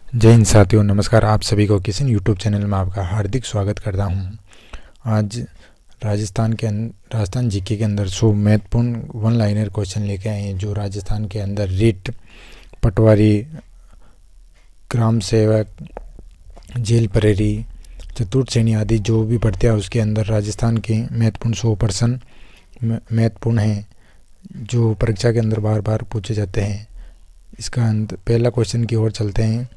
जय हिंद साथियों, नमस्कार। आप सभी को किसी यूट्यूब चैनल में आपका हार्दिक स्वागत करता हूं। आज राजस्थान जीके के अंदर 100 महत्वपूर्ण वन लाइनर क्वेश्चन लेके आए हैं, जो राजस्थान के अंदर रिट, पटवारी, ग्राम सेवक, जेल प्रहरी, चतुर्थ श्रेणी आदि जो भी भर्तियाँ उसके अंदर राजस्थान के महत्वपूर्ण 100 प्रश्न महत्वपूर्ण हैं, जो परीक्षा के अंदर बार बार पूछे जाते हैं। इसका पहला क्वेश्चन की ओर चलते हैं।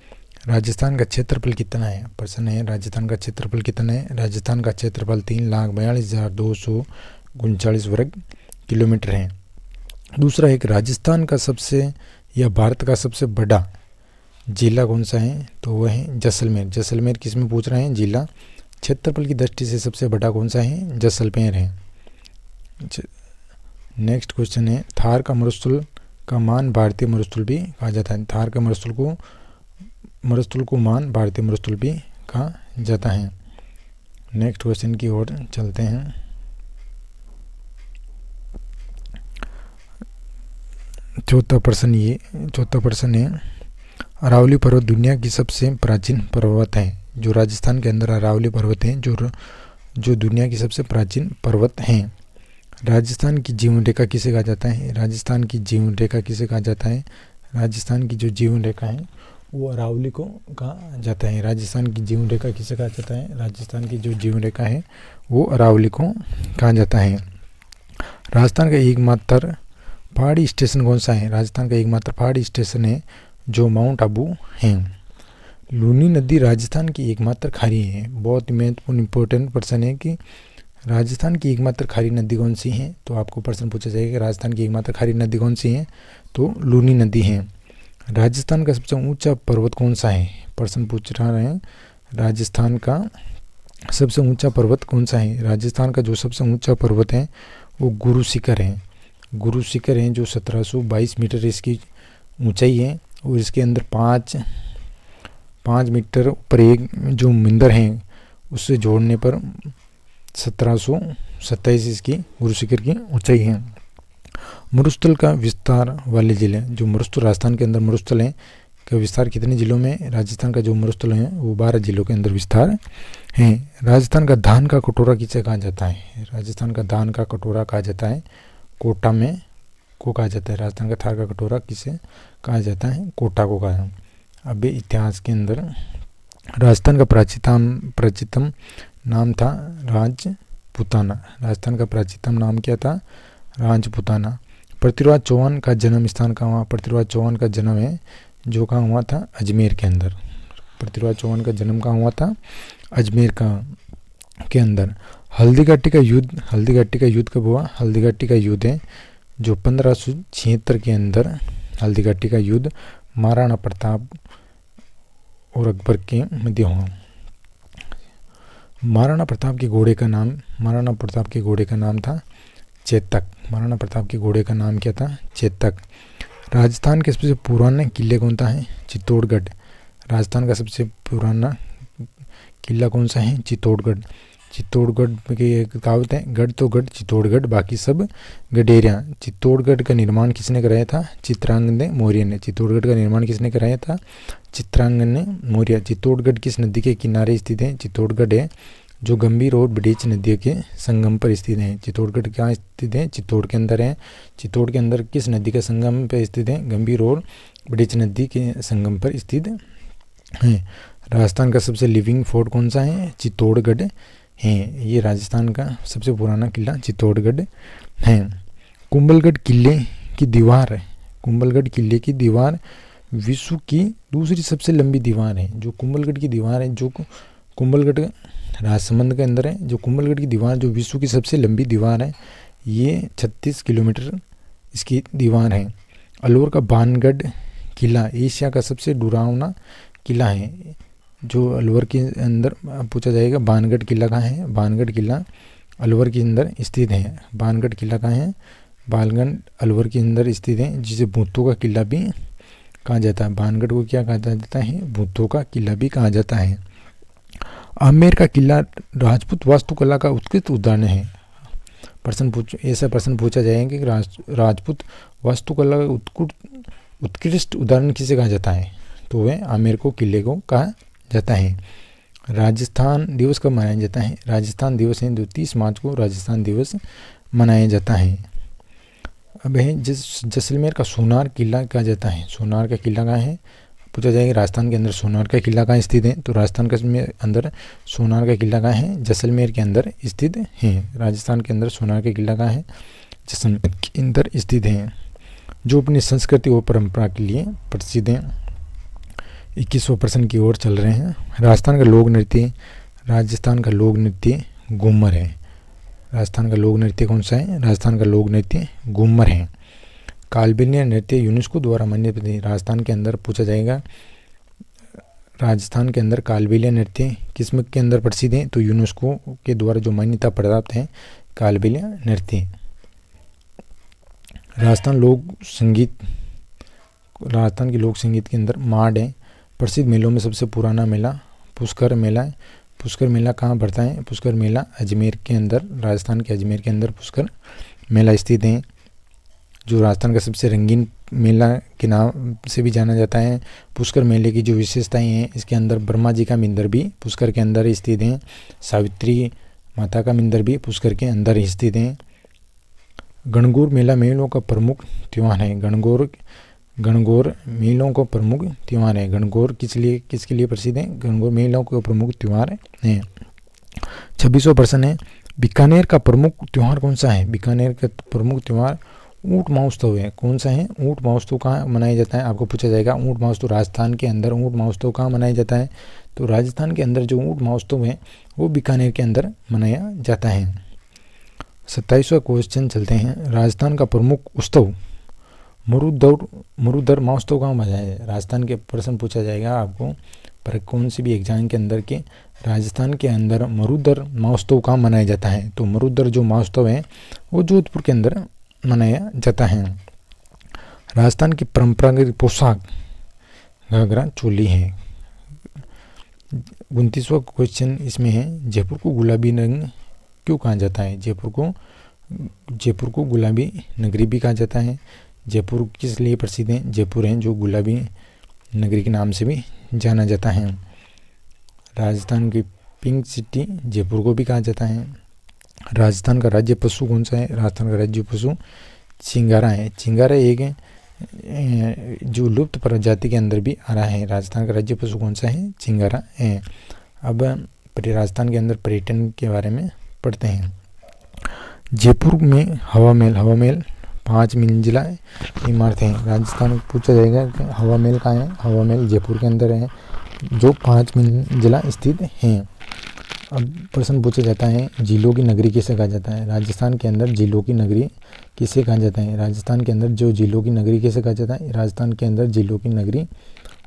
राजस्थान का क्षेत्रफल कितना है? प्रश्न है, राजस्थान का क्षेत्रफल कितना है? राजस्थान का क्षेत्रफल 3,42,239 वर्ग किलोमीटर है। दूसरा एक, राजस्थान का सबसे या भारत का सबसे बड़ा जिला कौन सा है? तो वह है जैसलमेर। जैसलमेर किस में पूछ रहे हैं? जिला। क्षेत्रफल की दृष्टि से सबसे बड़ा कौन सा है? जैसलमेर है। नेक्स्ट क्वेश्चन है, थार का मरुस्थल का मान भारतीय मरुस्थल भी कहा जाता है। थार का मरुस्थल को मान भारतीय मरुस्थल भी कहा जाता है। नेक्स्ट क्वेश्चन की ओर चलते हैं। चौथा प्रश्न है, अरावली पर्वत दुनिया की सबसे प्राचीन पर्वत है। जो राजस्थान के अंदर अरावली पर्वत है, जो दुनिया की सबसे प्राचीन पर्वत हैं। राजस्थान की जीवन रेखा किसे कहा जाता है? राजस्थान की जीवन रेखा किसे कहा जाता है? राजस्थान की जो जीवन रेखा है वो अरावली को कहा जाता है। राजस्थान की जीवन रेखा किसे कहा जाता है? राजस्थान की जो जीवन रेखा है वो अरावली को कहा जाता है। राजस्थान का एकमात्र पहाड़ी स्टेशन कौन सा है? राजस्थान का एकमात्र पहाड़ी स्टेशन है जो माउंट आबू है। लूनी नदी राजस्थान की एकमात्र खाड़ी है। बहुत महत्वपूर्ण इंपॉर्टेंट प्रश्न है कि राजस्थान की एकमात्र खारी नदी कौन सी है? तो आपको प्रश्न पूछा जाएगा कि राजस्थान की एकमात्र खारी नदी कौन सी है? तो लूनी नदी है। राजस्थान का सबसे ऊंचा पर्वत कौन सा है? प्रश्न पूछ रहे हैं, राजस्थान का सबसे ऊंचा पर्वत कौन सा है? राजस्थान का जो सबसे ऊंचा पर्वत है वो गुरु शिखर है। गुरु शिखर है, जो 1722 मीटर इसकी ऊंचाई है, और इसके अंदर 5 मीटर ऊपर एक जो मंदिर है उससे जोड़ने पर 1727 इसकी गुरु शिखर की ऊंचाई है। मरुस्थल का विस्तार वाले जिले, जो मरुस्थल राजस्थान के अंदर मरुस्थल है का विस्तार कितने जिलों में? राजस्थान का जो मरुस्थल है वो 12 जिलों के अंदर विस्तार है। राजस्थान का धान का कटोरा किसे कहा जाता है? राजस्थान का धान का कटोरा कहा जाता है कोटा में को कहा जाता है। राजस्थान का थार का कटोरा किसे कहा जाता है? कोटा को कहा है। अब इतिहास के अंदर राजस्थान का प्राचीनतम नाम था राजपूताना। राजस्थान का प्राचीनतम नाम क्या था? राजपूताना। पृथ्वीराज चौहान का जन्म स्थान कहाँ हुआ? पृथ्वीराज चौहान का जन्म है जो कहाँ हुआ था? अजमेर के अंदर। पृथ्वीराज चौहान का जन्म कहाँ हुआ था? अजमेर के अंदर। हल्दीघाटी का युद्ध कब हुआ? हल्दीघाटी का युद्ध है जो 1576 के अंदर हल्दीघाटी का युद्ध महाराणा प्रताप और अकबर के मध्य हुआ। महाराणा प्रताप के घोड़े का नाम था चेतक। महाराणा प्रताप के घोड़े का नाम क्या था? चेतक। राजस्थान के सबसे पुराने किले कौन सा है? चित्तौड़गढ़। राजस्थान का सबसे पुराना किला कौन सा है? चित्तौड़गढ़। चित्तौड़गढ़ की एक कहावत है, गढ़ तो गढ़ चित्तौड़गढ़, बाकी सब गडेरिया। चित्तौड़गढ़ का निर्माण किसने कराया था? चित्रांगद मौर्य ने। चित्तौड़गढ़ का निर्माण किसने कराया था? चित्रांगद मौर्य। चित्तौड़गढ़ किस नदी के किनारे स्थित है? चित्तौड़गढ़ है जो गंभीर और बड़ीच नदियों के संगम पर स्थित है। चित्तौड़गढ़ कहाँ स्थित है? चित्तौड़ के अंदर है। चित्तौड़ के अंदर किस नदी के संगम पर स्थित है? गंभीर और बड़ीच नदी के संगम पर स्थित है। राजस्थान का सबसे लिविंग फोर्ट कौन सा है? चित्तौड़गढ़ है। ये राजस्थान का सबसे पुराना किला चित्तौड़गढ़ है। कुंभलगढ़ किले की दीवार विश्व की दूसरी सबसे लंबी दीवार है। जो कुंभलगढ़ की दीवार है, जो कुंभलगढ़ राजसमंद के अंदर है, जो कुंभलगढ़ की दीवार जो विश्व की सबसे लंबी दीवार है, ये 36 किलोमीटर इसकी दीवार है। अलवर का बानगढ़ किला एशिया का सबसे डरावना किला है। जो अलवर के अंदर पूछा जाएगा बानगढ़ किला कहाँ है? बानगढ़ किला अलवर के अंदर स्थित है। बानगढ़ किला कहाँ है? बालगढ़ अलवर के अंदर स्थित है, जिसे भूतों का किला भी कहा जाता है। बानगढ़ को क्या कहा जाता है? भूतों का किला भी कहा जाता है। आमेर का किला राजपूत वास्तुकला का उत्कृष्ट उदाहरण है। ऐसा प्रश्न पूछा जाएगा कि राजपूत वास्तुकला का उत्कृष्ट उदाहरण किसे कहा जाता है? तो वह आमेर को किले को कहा जाता है। राजस्थान दिवस कब मनाया जाता है? राजस्थान दिवस है जो 30 मार्च को राजस्थान दिवस मनाया जाता है। अब है जैसलमेर का सोनार किला कहा जाता है। सोनार का किला कहाँ है? पूछा जाएगा राजस्थान के अंदर सोनार का किला कहाँ स्थित है? तो राजस्थान के अंदर सोनार का किला कहाँ है? जैसलमेर के अंदर स्थित है। राजस्थान के अंदर सोनार का किला कहाँ है? जैसलमेर के अंदर स्थित है, जो अपनी संस्कृति और परंपरा के लिए प्रसिद्ध है। 21वां प्रश्न की ओर चल रहे हैं। राजस्थान का लोक नृत्य घूमर है। राजस्थान का लोक नृत्य कौन सा है? राजस्थान का लोक नृत्य घूमर है। कालबेलिया नृत्य यूनेस्को द्वारा मान्यता दी। राजस्थान के अंदर पूछा जाएगा राजस्थान के अंदर कालबेलिया नृत्य किस मुल्क के अंदर प्रसिद्ध है? तो यूनेस्को के द्वारा जो मान्यता प्राप्त है कालबेलिया नृत्य। राजस्थान के लोक संगीत के अंदर माड है। प्रसिद्ध मेलों में सबसे पुराना मेला पुष्कर मेला है। पुष्कर मेला कहाँ पड़ता है? पुष्कर मेला अजमेर के अंदर, राजस्थान के अजमेर के अंदर पुष्कर मेला स्थित है, जो राजस्थान का सबसे रंगीन मेला के नाम से भी जाना जाता है। पुष्कर मेले की जो विशेषताएं हैं, इसके अंदर ब्रह्मा जी का मंदिर भी पुष्कर के अंदर स्थित है। सावित्री माता का मंदिर भी पुष्कर के अंदर स्थित है। गणगौर मेला मेलों का प्रमुख त्यौहार है। गणगौर मेलों का प्रमुख त्यौहार है। गणगौर किसके लिए प्रसिद्ध है? गणगौर मेलों का प्रमुख त्यौहार है। 26वां प्रश्न है, बीकानेर का प्रमुख त्यौहार कौन सा है? बीकानेर का प्रमुख त्यौहार ऊंट महोत्सव है। कौन सा है? ऊंट महोत्सव कहाँ मनाया जाता है? आपको पूछा जाएगा ऊंट महोत्सव राजस्थान के अंदर ऊंट महोत्सव कहाँ मनाया जाता है? तो राजस्थान के अंदर जो ऊंट महोत्सव है वो बीकानेर के अंदर मनाया जाता है। 27वां क्वेश्चन चलते हैं। राजस्थान का प्रमुख उत्सव मरुदर महोत्सव कहाँ मनाया है? राजस्थान के प्रश्न पूछा जाएगा आपको पर कौन सी भी एग्जाम के अंदर के राजस्थान के अंदर मरुदर महोत्सव कहाँ मनाया जाता है? तो मरुदर जो महोत्सव है वो जोधपुर के अंदर मनाया जाता है। राजस्थान की परंपरागत पोशाक घाघरा चोली है। 29वां क्वेश्चन इसमें है, जयपुर को गुलाबी रंग क्यों कहा जाता है? जयपुर को गुलाबी नगरी भी कहा जाता है। जयपुर किस लिए प्रसिद्ध है? जयपुर है जो गुलाबी नगरी के नाम से भी जाना जाता है। राजस्थान की पिंक सिटी जयपुर को भी कहा जाता है। राजस्थान का राज्य पशु कौन सा है? राजस्थान का राज्य पशु चिंगारा है। चिंगारा एक जो लुप्त प्रजाति के अंदर भी आ रहा है। राजस्थान का राज्य पशु कौन सा है? चिंगारा है। अब राजस्थान के अंदर पर्यटन के बारे में पढ़ते हैं। जयपुर में हवा महल 5 मंजिला इमारत है। राजस्थान पूछा जाएगा कि हवा महल कहाँ है? हवा महल जयपुर के अंदर है जो 5 मंजिला स्थित है। अब प्रश्न पूछा जाता है, झीलों की नगरी किसे कहा जाता है? राजस्थान के अंदर झीलों की नगरी किसे कहा जाता है? राजस्थान के अंदर जो झीलों की नगरी किसे कहा जाता है? राजस्थान के अंदर झीलों की नगरी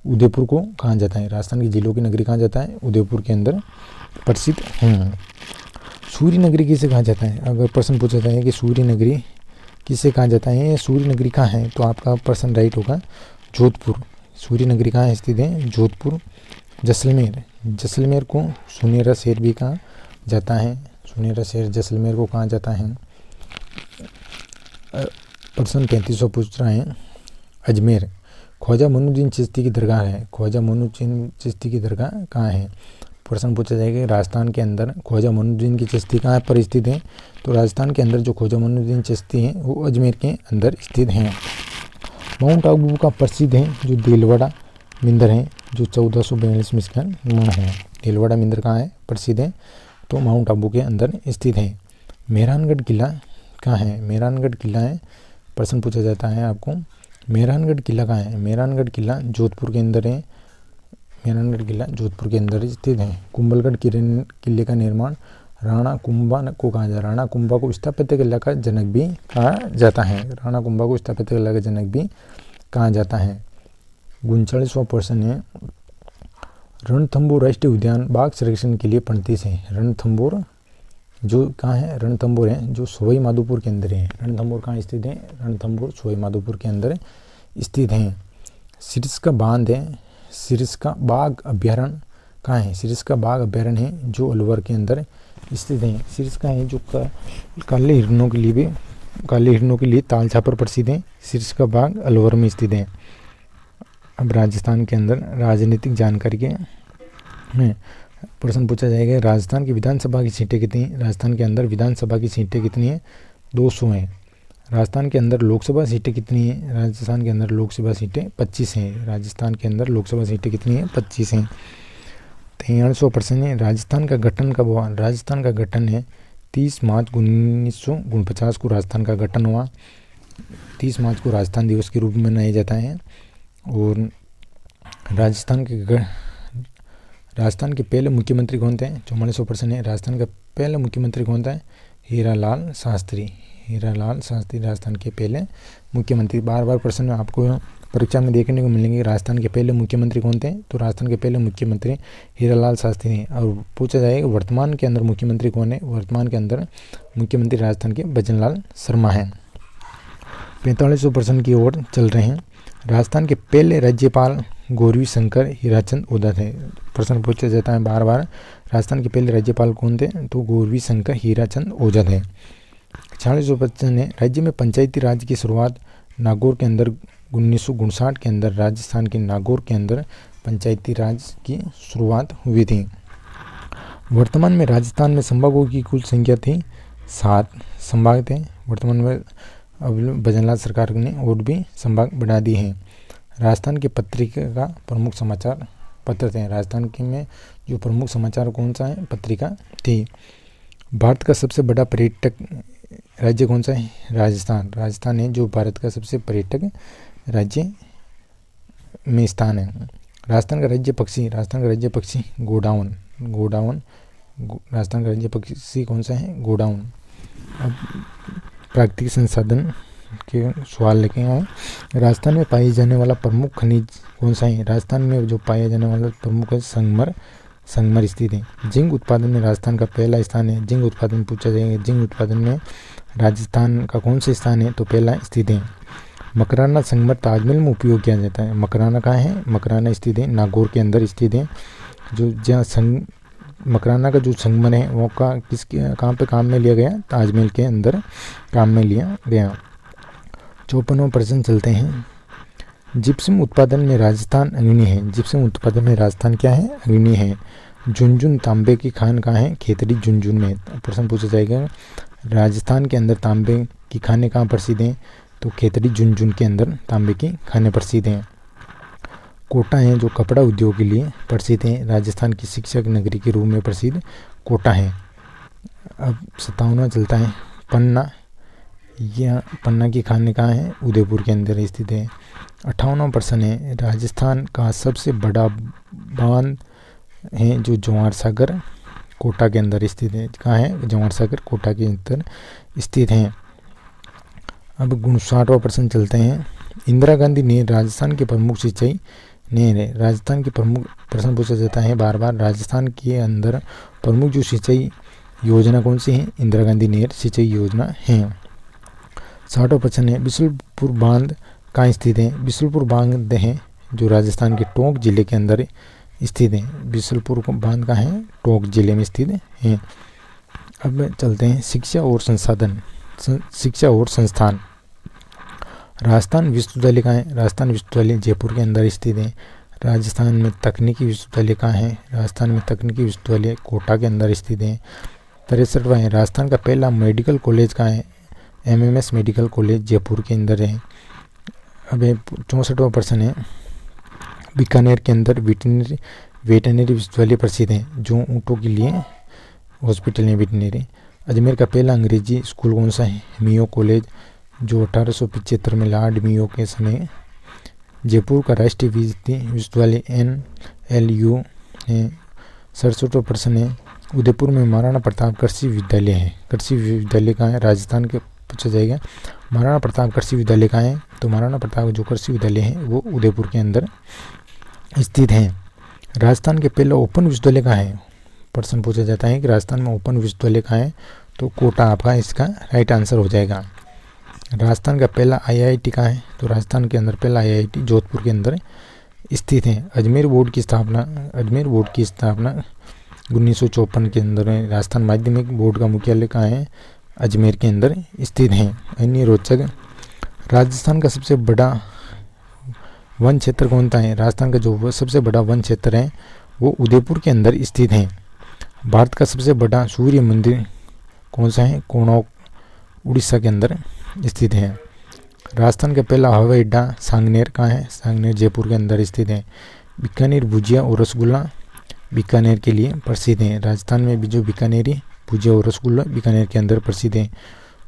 उदयपुर को कहा जाता है। राजस्थान की झीलों की नगरी कहा जाता है? उदयपुर के अंदर प्रसिद्ध है। सूर्य नगरी किसे कहा जाता है? अगर प्रश्न पूछा जाता है कि सूर्य नगरी किसे कहा जाता है, सूर्य नगरी कहाँ है, तो आपका प्रश्न राइट होगा जोधपुर। सूर्य नगरी कहाँ स्थित है? जोधपुर। जैसलमेर को सुनहरा शहर भी कहा जाता है। सुनहरा शहर जैसलमेर को कहा जाता है। प्रश्न 35 पूछ रहा है, अजमेर ख्वाजा मोइनुद्दीन चिश्ती की दरगाह है। ख्वाजा मोइनुद्दीन चिश्ती की दरगाह कहाँ है? प्रश्न पूछा जाएगा राजस्थान के अंदर ख्वाजा मोइनुद्दीन की चिश्ती कहाँ पर स्थित है? तो राजस्थान के अंदर जो ख्वाजा मोइनुद्दीन चिश्ती है वो अजमेर के अंदर स्थित हैं। माउंट आबू का प्रसिद्ध है जो दिलवाड़ा मंदिर है जो 1442 में इसका निर्माण है। दिलवाड़ा मंदिर कहाँ है? प्रसिद्ध है तो माउंट आबू के अंदर स्थित है। मेहरानगढ़ किला कहाँ है? मेहरानगढ़ किला है। प्रश्न पूछा जाता है आपको मेहरानगढ़ किला कहाँ है? मेहरानगढ़ किला जोधपुर के अंदर है। मेहरानगढ़ किला जोधपुर के अंदर स्थित है। कुंभलगढ़ किले का निर्माण राणा कुंभा को कहा जाता है। राणा कुंभा को स्थापत्य कला का जनक भी कहा जाता है। राणा कुंभा को स्थापत्य कला का जनक भी कहा जाता है। 39वां प्रश्न है, रणथंभौर राष्ट्रीय उद्यान बाघ संरक्षण के लिए प्रणीत है। रणथंभौर जो कहाँ है? रणथंभौर है जो सवाई माधोपुर के अंदर है। रणथंभौर कहाँ स्थित है? रणथंभौर सवाई माधोपुर के अंदर स्थित है। सिरस्का बांध है। सिरस्का बाघ अभ्यारण्य कहाँ है? सिरस्का बाघ अभ्यारण्य है जो अलवर के अंदर स्थित है। सिरस्का है जो काले हिरणों के लिए ताल छापर प्रसिद्ध है। सिरस्का बाघ अलवर में स्थित है। अब राजस्थान के अंदर राजनीतिक जानकारी के में प्रश्न पूछा जाएगा, राजस्थान की विधानसभा की सीटें कितनी हैं? राजस्थान के अंदर विधानसभा की सीटें कितनी हैं? 200 हैं। राजस्थान के अंदर लोकसभा सीटें कितनी हैं? राजस्थान के अंदर लोकसभा सीटें 25 हैं। राजस्थान के अंदर लोकसभा सीटें कितनी हैं? 25 हैं। 43% है। राजस्थान का गठन कब हुआ? राजस्थान का गठन है 30 मार्च 1949 को राजस्थान का गठन हुआ। 30 मार्च को राजस्थान दिवस के रूप में मनाया जाता है। और राजस्थान के पहले मुख्यमंत्री कौन थे? 44% है। राजस्थान का पहला मुख्यमंत्री कौन था? हीरालाल शास्त्री। हीरालाल शास्त्री राजस्थान के पहले मुख्यमंत्री। बार बार प्रश्न आपको परीक्षा में देखने को मिलेंगे, राजस्थान के पहले मुख्यमंत्री कौन थे? तो राजस्थान के पहले मुख्यमंत्री हीरालाल शास्त्री हैं। और पूछा जाएगा वर्तमान के अंदर मुख्यमंत्री कौन है? वर्तमान के अंदर मुख्यमंत्री राजस्थान के भजनलाल शर्मा हैं। 45% की ओर चल रहे हैं। राजस्थान के पहले राज्यपाल गौरी शंकर हीराचंद ओझा थे। प्रश्न पूछा जाता है बार बार, राजस्थान के पहले राज्यपाल कौन थे? तो गौरी शंकर हीराचंद ओझा थे। 46% है। राज्य में पंचायती राज की शुरुआत नागौर के अंदर 1959 के अंदर राजस्थान के नागौर के अंदर पंचायती राज की शुरुआत हुई थी। वर्तमान में राजस्थान में संभागों की कुल संख्या थी 7 संभाग थे। वर्तमान में अब भजनलाल सरकार ने और भी संभाग बढ़ा दिए हैं। राजस्थान के पत्रिका का प्रमुख समाचार पत्र थे। राजस्थान के में जो प्रमुख समाचार कौन सा है? पत्रिका थी। भारत का सबसे बड़ा पर्यटक राज्य कौन सा है? राजस्थान। राजस्थान है जो भारत का सबसे पर्यटक राज्य में स्थान है। राजस्थान का राज्य पक्षी गोडाउन। राजस्थान का राज्य पक्षी कौन सा है? गोडाउन। अब प्राकृतिक संसाधन के सवाल लेके आए। राजस्थान में पाए जाने वाला प्रमुख खनिज कौन सा है? राजस्थान में जो पाया जाने वाला प्रमुख है संगमर स्थित है। जिंक उत्पादन में राजस्थान का पहला स्थान है। जिंक उत्पादन पूछा जाएगा, जिंक उत्पादन में राजस्थान का कौन सा स्थान है? तो पहला स्थित है। मकराना संगमर ताजमहल में उपयोग किया जाता है। मकराना कहाँ है? मकराना स्थित है नागौर के अंदर स्थित है। जो जहाँ मकराना का जो संगमर है वो कहाँ पे काम में लिया गया? ताजमहल के अंदर काम में लिया गया। 54% चलते हैं। जिप्सम उत्पादन में राजस्थान अग्रणी है। जिप्सम उत्पादन में राजस्थान क्या है? अग्रणी है। झुंझुनू तांबे की खान कहाँ है? खेतड़ी झुंझुनू में। प्रश्न पूछा जाएगा राजस्थान के अंदर तांबे की खानें कहाँ प्रसिद्ध हैं? तो खेतड़ी झुंझुनू के अंदर तांबे की खानें प्रसिद्ध हैं। कोटा है जो कपड़ा उद्योग के लिए प्रसिद्ध है। राजस्थान की शिक्षक नगरी के रूप में प्रसिद्ध कोटा है। अब 57वां चलता है पन्ना। यह पन्ना की खाने कहाँ है? उदयपुर के अंदर स्थित है। 58वां प्रश्न है राजस्थान का सबसे बड़ा बांध है जो जवाहर सागर कोटा के अंदर स्थित है। कहाँ है? जवाहर सागर कोटा के अंदर स्थित है। अब 59वां प्रश्न चलते हैं। इंदिरा गांधी ने राजस्थान के प्रमुख सिंचाई नहर है। राजस्थान की प्रमुख प्रश्न पूछा जाता है बार बार, राजस्थान के अंदर प्रमुख जो सिंचाई योजना कौन सी है? इंदिरा गांधी नहर सिंचाई योजना है। 60वां प्रश्न है बिशुलपुर बांध कहाँ स्थित है? बिशुलपुर बांध है जो राजस्थान के टोंक जिले के अंदर स्थित है। बिशुलपुर बांध कहाँ है? टोंक जिले में स्थित है। अब चलते हैं शिक्षा और संस्थान। राजस्थान विश्वविद्यालय कहाँ है? राजस्थान विश्वविद्यालय जयपुर के अंदर स्थित है। राजस्थान में तकनीकी विश्वविद्यालय कहाँ है? राजस्थान में तकनीकी विश्वविद्यालय कोटा के अंदर स्थित है। 63वां है राजस्थान का पहला मेडिकल कॉलेज कहाँ है? MMS मेडिकल कॉलेज जयपुर के अंदर है। अब 64वां प्रश्न है बीकानेर के अंदर वेटनरी विश्वविद्यालय प्रसिद्ध है जो ऊँटों के लिए हॉस्पिटल है वेटनरी। अजमेर का पहला अंग्रेजी स्कूल कौन सा है? मियो कॉलेज जो 1875 में लॉर्ड मियो के समय। जयपुर का राष्ट्रीय विश्वविद्यालय NLU है। 67वां प्रश्न है उदयपुर में महाराणा प्रताप कृषि विद्यालय है। कृषि विद्यालय कहाँ है? राजस्थान के पूछा जाएगा महाराणा प्रताप कृषि विद्यालय कहाँ है? तो महाराणा प्रताप जो कृषि विद्यालय है वो उदयपुर के अंदर स्थित है। राजस्थान के पहला ओपन विश्वविद्यालय कहाँ है? प्रश्न पूछा जाता है कि राजस्थान में ओपन विश्वविद्यालय कहाँ है? तो कोटा आपका इसका राइट आंसर हो जाएगा। राजस्थान का पहला IIT कहाँ है? तो राजस्थान के अंदर पहला IIT जोधपुर के अंदर स्थित है। अजमेर बोर्ड की स्थापना 1954 के अंदर है। राजस्थान माध्यमिक बोर्ड का मुख्यालय कहाँ है? अजमेर के अंदर स्थित है। अन्य रोचक राजस्थान का सबसे बड़ा वन क्षेत्र कौन सा है? राजस्थान का जो सबसे बड़ा वन क्षेत्र है वो उदयपुर के अंदर स्थित है। भारत का सबसे बड़ा सूर्य मंदिर कौन सा है? कोणार्क उड़ीसा के अंदर स्थित है। राजस्थान का पहला हवाई अड्डा सांगनेर कहाँ है? सांगनेर जयपुर के अंदर स्थित है। बीकानेर भुजिया और रसगुल्ला बीकानेर के लिए प्रसिद्ध है। राजस्थान में भी जो बीकानेरी भुजिया और रसगुल्ला बीकानेर के अंदर प्रसिद्ध है।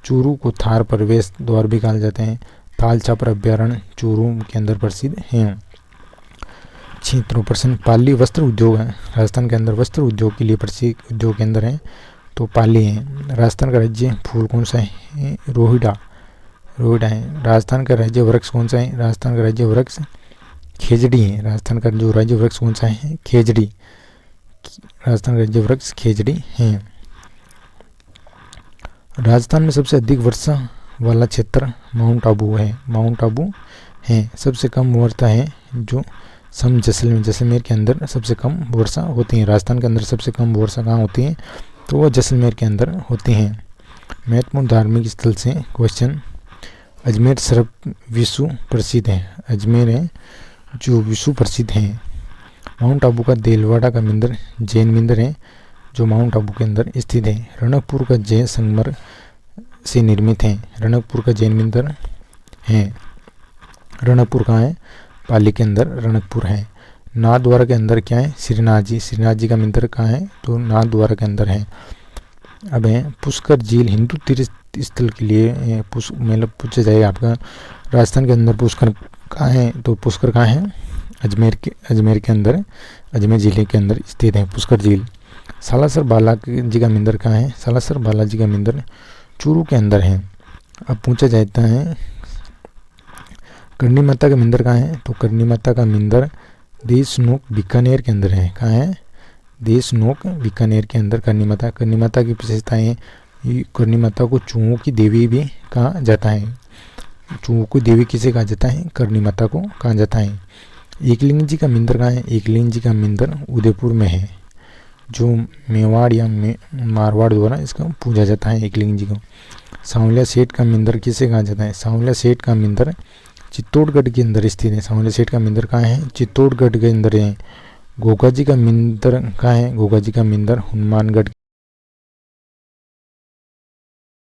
चूरू को थार प्रवेश द्वार भी कहा जाता है। थाल छापर अभ्यारण्य चूरू के अंदर प्रसिद्ध है। क्षेत्रों प्रश्न, पाली वस्त्र उद्योग है राजस्थान के अंदर वस्त्र उद्योग के लिए प्रसिद्ध उद्योग केंद्र है, तो पाली है। राजस्थान का राज्य फूल कौन सा है? रोहिड़ा है। राजस्थान का राज्य वृक्ष कौन सा है? राजस्थान का राज्य वृक्ष खेजड़ी है। राजस्थान का जो राज्य वृक्ष कौन सा है? खेजड़ी। राजस्थान का राज्य वृक्ष खेजड़ी है। राजस्थान में सबसे अधिक वर्षा वाला क्षेत्र माउंट आबू है। सबसे कम वर्षा है जो सम जैसलमेर के अंदर सबसे कम वर्षा होती है। राजस्थान के अंदर सबसे कम वर्षा कहाँ होती है? तो वह जैसलमेर के अंदर होती हैं। महत्वपूर्ण धार्मिक स्थल से क्वेश्चन, अजमेर सर्व विश्व प्रसिद्ध है। अजमेर है जो विश्व प्रसिद्ध है। माउंट आबू का देलवाड़ा का मंदिर जैन मंदिर है जो माउंट आबू के अंदर स्थित है। रणकपुर का जैन संगमर से निर्मित है। रणकपुर का जैन मंदिर है। रणकपुर कहाँ है? पाली के अंदर रणकपुर है। नाथद्वारा के अंदर क्या है? श्रीनाथ जी का मंदिर कहाँ है? तो नाथद्वारा के अंदर है। अब है पुष्कर झील हिंदू तीर्थ स्थल के लिए मतलब पूछा जाएगा आपका, राजस्थान के अंदर पुष्कर कहाँ है? तो पुष्कर कहाँ है? अजमेर के अंदर, अजमेर जिले के अंदर स्थित है पुष्कर झील। सालासर बालाजी का मंदिर कहाँ है? सालासर बालाजी का मंदिर चूरू के अंदर है। अब पूछा जाता है करणी माता का मंदिर कहाँ है? तो करणी माता का मंदिर देशनोक बीकानेर के अंदर है। कहाँ है? देशनोक बीकानेर के अंदर करणी माता की विशेषताएं, करणी माता को चूहों की देवी भी कहा जाता है। चूहों की देवी किसे कहा जाता है? करणी माता को कहा जाता है। एकलिंग जी का मंदिर कहाँ है? एकलिंग जी का मंदिर उदयपुर में है जो मेवाड़ या मारवाड़ द्वारा इसका पूजा जाता है एकलिंग जी को। सांवलिया सेठ का मंदिर किसे कहा जाता है? सांवलिया सेठ का मंदिर चित्तौड़गढ़ के अंदर स्थित है। सांवलिया सेठ का मंदिर कहाँ है? चित्तौड़गढ़ के अंदर है। गोगा जी का मंदिर कहाँ है? गोगा जी का मंदिर हनुमानगढ़